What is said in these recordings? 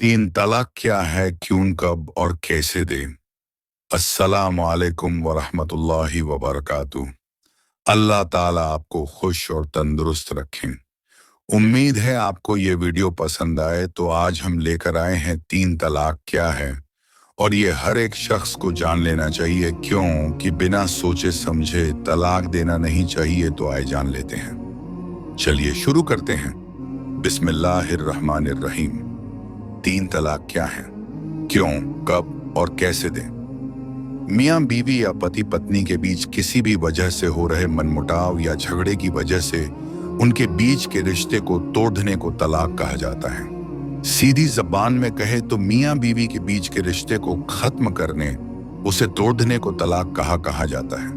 तीन तलाक क्या है, क्यों, कब और कैसे दें। अस्सलामु अलैकुम वरहमतुल्लाहि वबरकातुह। अल्लाह ताला आपको खुश और तंदुरुस्त रखें। उम्मीद है आपको ये वीडियो पसंद आए। तो आज हम लेकर आए हैं तीन तलाक क्या है, और ये हर एक शख्स को जान लेना चाहिए, क्यों कि बिना सोचे समझे तलाक देना नहीं चाहिए। तो आए जान लेते हैं। चलिए शुरू करते हैं। बिस्मिल्लाहिर्रहमानिर्रहीम। तीन तलाक क्या है, क्यों, कब और कैसे दें। मियाँ बीवी या पति पत्नी के बीच किसी भी वजह से हो रहे मनमुटाव या झगड़े की वजह से उनके बीच के रिश्ते को तोड़ने को तलाक कहा जाता है। सीधी जबान में कहे तो मियाँ बीवी के बीच के रिश्ते को खत्म करने, उसे तोड़ने को तलाक कहा जाता है।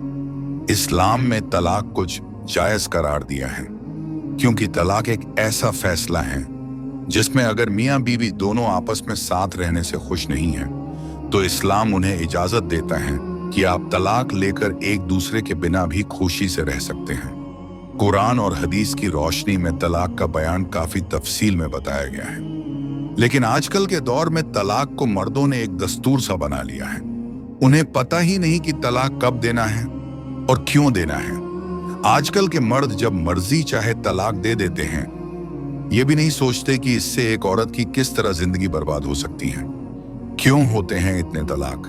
इस्लाम में तलाक को जायज करार दिया है, क्योंकि तलाक एक ऐसा फैसला है जिसमें अगर मियाँ बीवी दोनों आपस में साथ रहने से खुश नहीं है तो इस्लाम उन्हें इजाजत देता है कि आप तलाक लेकर एक दूसरे के बिना भी खुशी से रह सकते हैं। कुरान और हदीस की रोशनी में तलाक का बयान काफी तफसील में बताया गया है, लेकिन आजकल के दौर में तलाक को मर्दों ने एक दस्तूर सा बना लिया है। उन्हें पता ही नहीं कि तलाक कब देना है और क्यों देना है। आजकल के मर्द जब मर्जी चाहे तलाक दे देते हैं, ये भी नहीं सोचते कि इससे एक औरत की किस तरह जिंदगी बर्बाद हो सकती है। क्यों होते हैं इतने तलाक?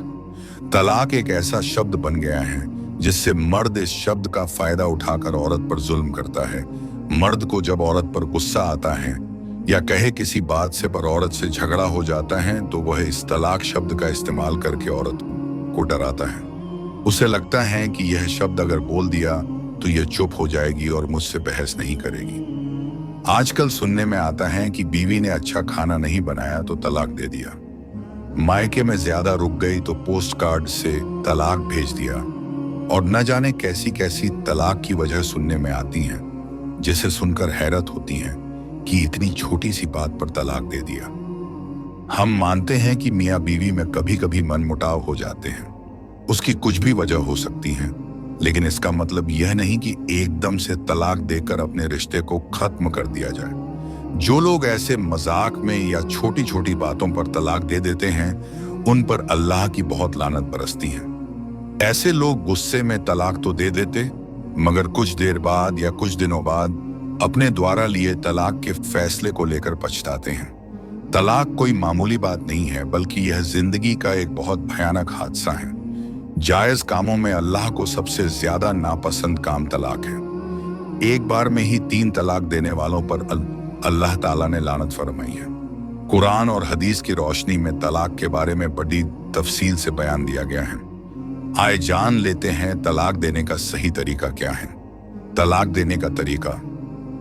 तलाक एक ऐसा शब्द बन गया है जिससे मर्द इस शब्द का फायदा उठाकर औरत पर जुल्म करता है। मर्द को जब औरत पर गुस्सा आता है या कहे किसी बात से पर औरत से झगड़ा हो जाता है तो वह इस तलाक शब्द का इस्तेमाल करके औरत को डराता है। उसे लगता है कि यह शब्द अगर बोल दिया तो यह चुप हो जाएगी और मुझसे बहस नहीं करेगी। आजकल सुनने में आता है कि बीवी ने अच्छा खाना नहीं बनाया तो तलाक दे दिया, मायके में ज्यादा रुक गई तो पोस्ट कार्ड से तलाक भेज दिया, और न जाने कैसी कैसी तलाक की वजह सुनने में आती हैं, जिसे सुनकर हैरत होती है कि इतनी छोटी सी बात पर तलाक दे दिया। हम मानते हैं कि मियाँ बीवी में कभी कभी मनमुटाव हो जाते हैं, उसकी कुछ भी वजह हो सकती है, लेकिन इसका मतलब यह नहीं कि एकदम से तलाक देकर अपने रिश्ते को खत्म कर दिया जाए। जो लोग ऐसे मजाक में या छोटी छोटी बातों पर तलाक दे देते हैं, उन पर अल्लाह की बहुत लानत बरसती है। ऐसे लोग गुस्से में तलाक तो दे देते, मगर कुछ देर बाद या कुछ दिनों बाद अपने द्वारा लिए तलाक के फैसले को लेकर पछताते हैं। तलाक कोई मामूली बात नहीं है, बल्कि यह जिंदगी का एक बहुत भयानक हादसा है। जायज कामों में अल्लाह को सबसे ज्यादा नापसंद काम तलाक है। एक बार में ही तीन तलाक देने वालों पर अल्लाह ताला ने लानत फरमाई है। कुरान और हदीस की रोशनी में तलाक के बारे में बड़ी तफसील से बयान दिया गया है। आए जान लेते हैं तलाक देने का सही तरीका क्या है। तलाक देने का तरीका।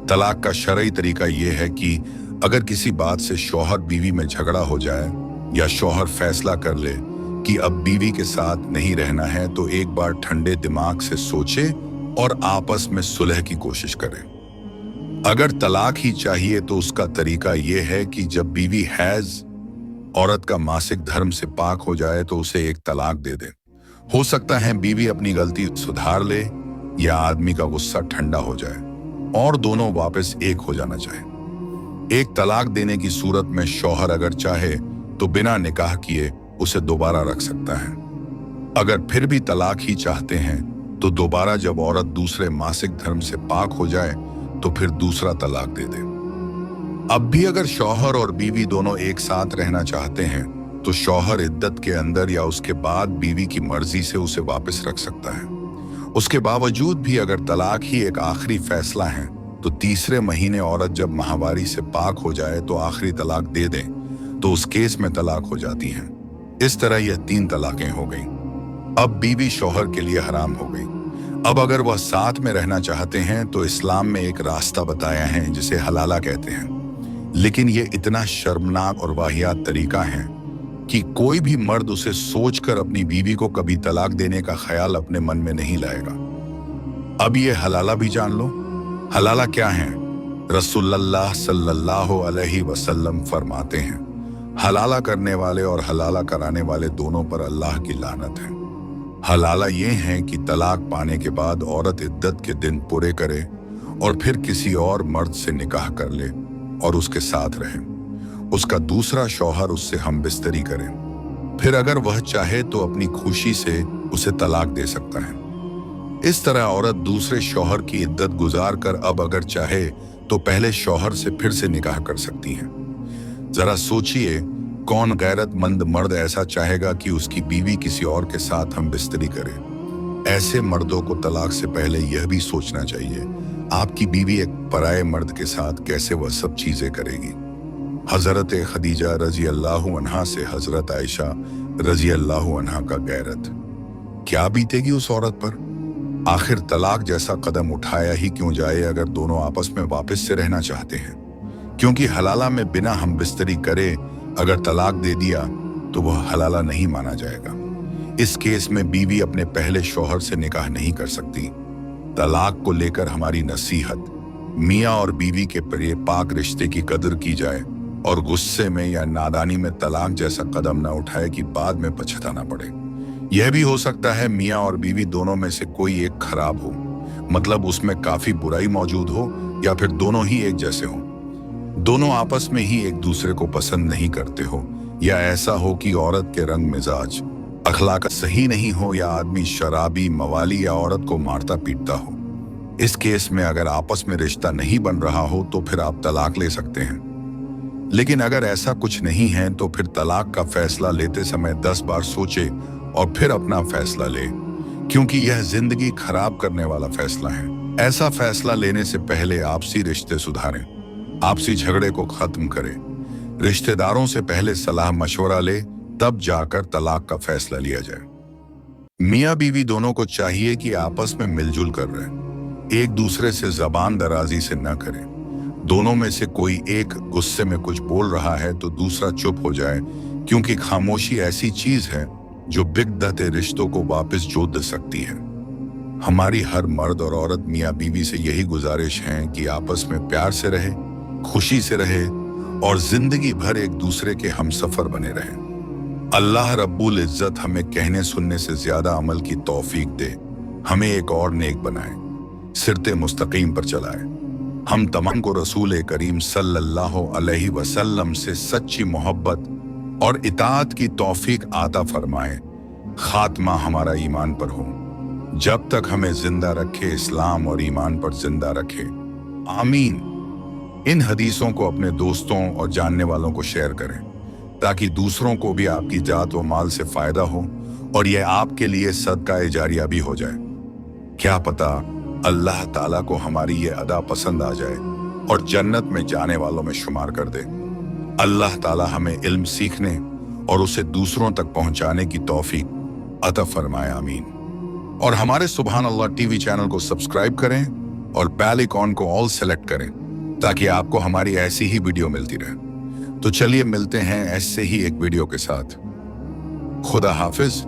तलाक का शरई तरीका यह है कि अगर किसी बात से शौहर बीवी में झगड़ा हो जाए या शौहर फैसला कर ले कि अब बीवी के साथ नहीं रहना है, तो एक बार ठंडे दिमाग से सोचे और आपस में सुलह की कोशिश करें। अगर तलाक ही चाहिए तो उसका तरीका यह है कि जब बीवी हैज, औरत का मासिक धर्म से पाक हो जाए, तो उसे एक तलाक दे दे। हो सकता है बीवी अपनी गलती सुधार ले या आदमी का गुस्सा ठंडा हो जाए और दोनों वापस एक हो जाना चाहे। एक तलाक देने की सूरत में शौहर अगर चाहे तो बिना निकाह किए उसे दोबारा रख सकता है। अगर फिर भी तलाक ही चाहते हैं तो दोबारा जब औरत दूसरे मासिक धर्म से पाक हो जाए तो फिर दूसरा तलाक दे दे। अब भी अगर शौहर और बीवी दोनों एक साथ रहना चाहते हैं तो शौहर इद्दत के अंदर या उसके बाद बीवी की मर्जी से उसे वापस रख सकता है। उसके बावजूद भी अगर तलाक ही एक आखिरी फैसला है तो तीसरे महीने औरत जब माहवारी से पाक हो जाए तो आखिरी तलाक दे दे, तो उस केस में तलाक हो जाती है। इस तरह यह तीन तलाकें हो गईं। अब बीवी शौहर के लिए हराम हो गई। अब अगर वह साथ में रहना चाहते हैं तो इस्लाम में एक रास्ता बताया है जिसे हलाला कहते हैं, लेकिन यह इतना शर्मनाक और वाहियात तरीका है कि कोई भी मर्द उसे सोचकर अपनी बीवी को कभी तलाक देने का ख्याल अपने मन में नहीं लाएगा। अब ये हलाला भी जान लो। हलाला क्या है? रसूलुल्लाह सल्लल्लाहु अलैहि वसल्लम फरमाते हैं, हलाला करने वाले और हलाला कराने वाले दोनों पर अल्लाह की लानत है। हलाला ये है कि तलाक पाने के बाद औरत इद्दत के दिन पूरे करे और फिर किसी और मर्द से निकाह कर ले और उसके साथ रहे। उसका दूसरा शौहर उससे हम बिस्तरी करे। फिर अगर वह चाहे तो अपनी खुशी से उसे तलाक दे सकता है। इस तरह औरत दूसरे शौहर की इद्दत गुजार कर अब अगर चाहे तो पहले शौहर से फिर से निकाह कर सकती है। जरा सोचिए, कौन गैरतमंद मर्द ऐसा चाहेगा कि उसकी बीवी किसी और के साथ हम बिस्तरी करे। ऐसे मर्दों को तलाक से पहले यह भी सोचना चाहिए, आपकी बीवी एक पराये मर्द के साथ कैसे वह सब चीजें करेगी। हजरत खदीजा रजी अल्लाह अन्हा से हजरत आयशा रजी अल्लाह अन्हा का गैरत, क्या बीतेगी उस औरत पर। आखिर तलाक जैसा कदम उठाया ही क्यों जाए अगर दोनों आपस में वापस से रहना चाहते हैं, क्योंकि हलाला में बिना हम बिस्तरी करे अगर तलाक दे दिया तो वह हलाला नहीं माना जाएगा। इस केस में बीवी अपने पहले शौहर से निकाह नहीं कर सकती। तलाक को लेकर हमारी नसीहत, मियाँ और बीवी के प्रिय पाक रिश्ते की कदर की जाए और गुस्से में या नादानी में तलाक जैसा कदम न उठाए कि बाद में पछताना पड़े। यह भी हो सकता है मियाँ और बीवी दोनों में से कोई एक खराब हो, मतलब उसमें काफी बुराई मौजूद हो, या फिर दोनों ही एक जैसे हों, दोनों आपस में ही एक दूसरे को पसंद नहीं करते हो, या ऐसा हो कि औरत के रंग मिजाज अखलाक सही नहीं हो, या आदमी शराबी मवाली या औरत को मारता पीटता हो। इस केस में अगर आपस में रिश्ता नहीं बन रहा हो तो फिर आप तलाक ले सकते हैं। लेकिन अगर ऐसा कुछ नहीं है तो फिर तलाक का फैसला लेते समय 10 बार सोचे और फिर अपना फैसला ले, क्योंकि यह जिंदगी खराब करने वाला फैसला है। ऐसा फैसला लेने से पहले आपसी रिश्ते सुधारें, आपसी झगड़े को खत्म करें, रिश्तेदारों से पहले सलाह मशवरा ले, तब जाकर तलाक का फैसला लिया जाए। मियाँ बीवी दोनों को चाहिए कि आपस में मिलजुल कर रहें, एक दूसरे से जबान दराजी से न करें। दोनों में से कोई एक गुस्से में कुछ बोल रहा है तो दूसरा चुप हो जाए, क्योंकि खामोशी ऐसी चीज है जो बिगड़ते रिश्तों को वापस जोड़ सकती है। हमारी हर मर्द और औरत मियाँ बीवी से यही गुजारिश है कि आपस में प्यार से रहे, खुशी से रहे और जिंदगी भर एक दूसरे के हमसफर बने रहें। अल्लाह रब्बुल इज्जत हमें कहने सुनने से ज्यादा अमल की तौफीक दे, हमें एक और नेक बनाए, सिरते मुस्तकीम पर चलाए। हम तमाम को रसूल करीम सल्लल्लाहु अलैहि वसल्लम से सच्ची मोहब्बत और इताअत की तौफीक आता फरमाए। खात्मा हमारा ईमान पर हो, जब तक हमें जिंदा रखे इस्लाम और ईमान पर जिंदा रखे, आमीन। इन हदीसों को अपने दोस्तों और जानने वालों को शेयर करें, ताकि दूसरों को भी आपकी जात व माल से फायदा हो और यह आपके लिए सदका जारिया भी हो जाए। क्या पता अल्लाह ताला को हमारी ये अदा पसंद आ जाए और जन्नत में जाने वालों में शुमार कर दे। अल्लाह ताला हमें इल्म सीखने और उसे दूसरों तक पहुंचाने की तौफीक अता फरमाए, आमीन। और हमारे सुभान अल्लाह टीवी चैनल को सब्सक्राइब करें और बेल आइकॉन को ऑल सेलेक्ट करें, ताकि आपको हमारी ऐसी ही वीडियो मिलती रहे। तो चलिए मिलते हैं ऐसे ही एक वीडियो के साथ। खुदा हाफिज।